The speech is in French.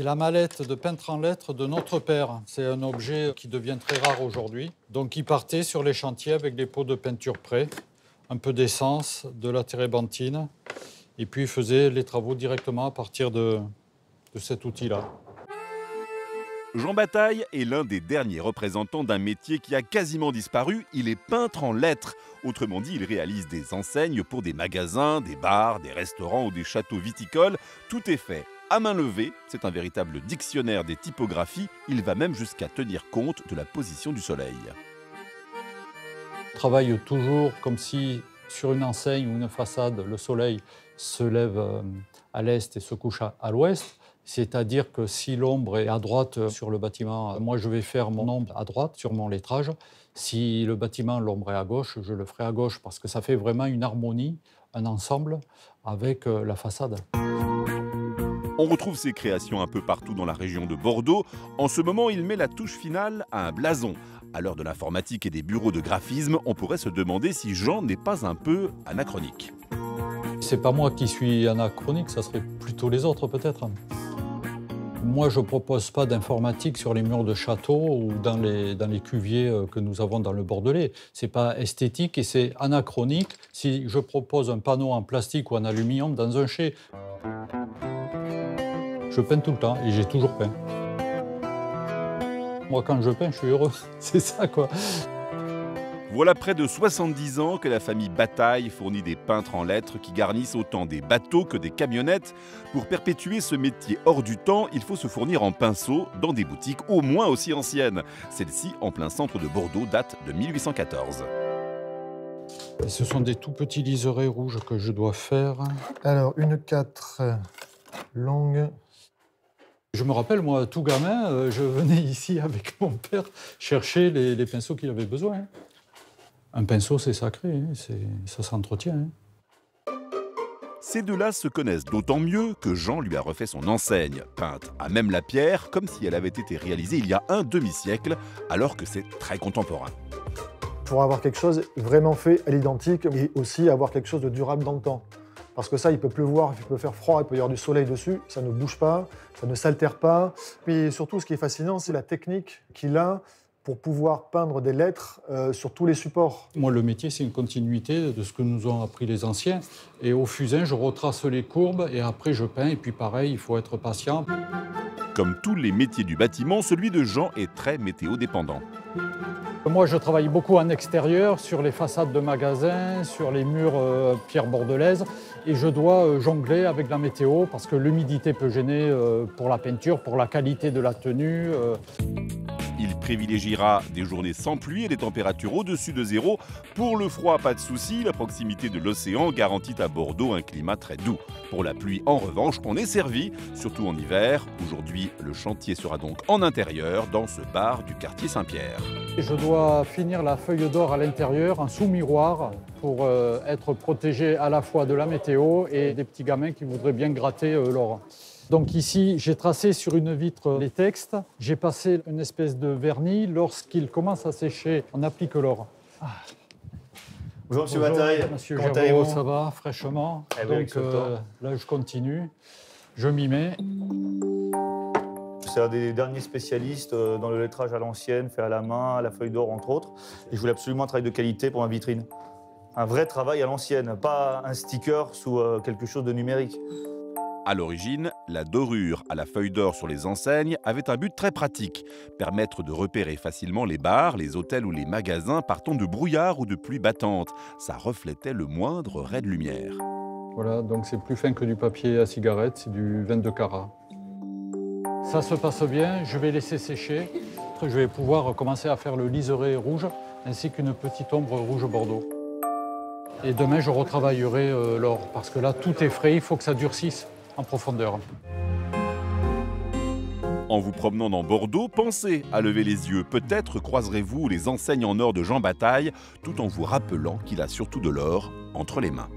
C'est la mallette de peintre en lettres de notre père. C'est un objet qui devient très rare aujourd'hui. Donc il partait sur les chantiers avec des pots de peinture prêts, un peu d'essence, de la térébenthine, et puis il faisait les travaux directement à partir de cet outil-là. Jean Bataille est l'un des derniers représentants d'un métier qui a quasiment disparu. Il est peintre en lettres. Autrement dit, il réalise des enseignes pour des magasins, des bars, des restaurants ou des châteaux viticoles. Tout est fait à main levée. C'est un véritable dictionnaire des typographies. Il va même jusqu'à tenir compte de la position du soleil. On travaille toujours comme si sur une enseigne ou une façade, le soleil se lève à l'est et se couche à l'ouest. C'est-à-dire que si l'ombre est à droite sur le bâtiment, moi je vais faire mon ombre à droite sur mon lettrage. Si le bâtiment, l'ombre est à gauche, je le ferai à gauche parce que ça fait vraiment une harmonie, un ensemble avec la façade. On retrouve ses créations un peu partout dans la région de Bordeaux. En ce moment, il met la touche finale à un blason. À l'heure de l'informatique et des bureaux de graphisme, on pourrait se demander si Jean n'est pas un peu anachronique. C'est pas moi qui suis anachronique, ça serait plutôt les autres peut-être. Moi, je ne propose pas d'informatique sur les murs de château ou dans les cuviers que nous avons dans le Bordelais. Ce n'est pas esthétique et c'est anachronique si je propose un panneau en plastique ou en aluminium dans un chai. Je peins tout le temps et j'ai toujours peint. Moi, quand je peins, je suis heureux. C'est ça, quoi. Voilà près de 70 ans que la famille Bataille fournit des peintres en lettres qui garnissent autant des bateaux que des camionnettes. Pour perpétuer ce métier hors du temps, il faut se fournir en pinceau dans des boutiques au moins aussi anciennes. Celle-ci, en plein centre de Bordeaux, date de 1814. Et ce sont des tout petits liserés rouges que je dois faire. Alors, une 4 longue. Je me rappelle, moi, tout gamin, je venais ici avec mon père chercher les pinceaux qu'il avait besoin. Un pinceau, c'est sacré, hein, ça s'entretient. Hein. Ces deux-là se connaissent d'autant mieux que Jean lui a refait son enseigne, peinte à même la pierre, comme si elle avait été réalisée il y a un demi-siècle, alors que c'est très contemporain. Pour avoir quelque chose vraiment fait à l'identique, et aussi avoir quelque chose de durable dans le temps. Parce que ça, il peut pleuvoir, il peut faire froid, il peut y avoir du soleil dessus, ça ne bouge pas, ça ne s'altère pas. Puis surtout, ce qui est fascinant, c'est la technique qu'il a pour pouvoir peindre des lettres sur tous les supports. Moi, le métier, c'est une continuité de ce que nous ont appris les anciens. Et au fusain, je retrace les courbes et après, je peins. Et puis pareil, il faut être patient. Comme tous les métiers du bâtiment, celui de Jean est très météo-dépendant. Moi, je travaille beaucoup en extérieur, sur les façades de magasins, sur les murs pierre bordelaise. Et je dois jongler avec la météo parce que l'humidité peut gêner pour la peinture, pour la qualité de la tenue. Il privilégiera des journées sans pluie et des températures au-dessus de zéro. Pour le froid, pas de souci, la proximité de l'océan garantit à Bordeaux un climat très doux. Pour la pluie, en revanche, on est servi, surtout en hiver. Aujourd'hui, le chantier sera donc en intérieur, dans ce bar du quartier Saint-Pierre. Je dois finir la feuille d'or à l'intérieur, en sous-miroir, pour être protégé à la fois de la météo et des petits gamins qui voudraient bien gratter l'or. Donc ici, j'ai tracé sur une vitre les textes. J'ai passé une espèce de vernis. Lorsqu'il commence à sécher, on applique l'or. Ah. Bonjour Monsieur Bataille. Monsieur Comment Géraud, allez-vous? ça va, fraîchement. Eh ben, Donc là, je continue. Je m'y mets. C'est un des derniers spécialistes dans le lettrage à l'ancienne, fait à la main, à la feuille d'or entre autres. Et je voulais absolument un travail de qualité pour ma vitrine. Un vrai travail à l'ancienne, pas un sticker sous quelque chose de numérique. À l'origine, la dorure à la feuille d'or sur les enseignes avait un but très pratique, permettre de repérer facilement les bars, les hôtels ou les magasins partant de brouillard ou de pluie battante. Ça reflétait le moindre ray de lumière. Voilà, donc c'est plus fin que du papier à cigarette, c'est du 22 carats. Ça se passe bien, je vais laisser sécher. Je vais pouvoir commencer à faire le liseré rouge ainsi qu'une petite ombre rouge bordeaux. Et demain, je retravaillerai l'or parce que là, tout est frais, il faut que ça durcisse en profondeur. En vous promenant dans Bordeaux, pensez à lever les yeux. Peut-être croiserez-vous les enseignes en or de Jean Bataille, tout en vous rappelant qu'il a surtout de l'or entre les mains.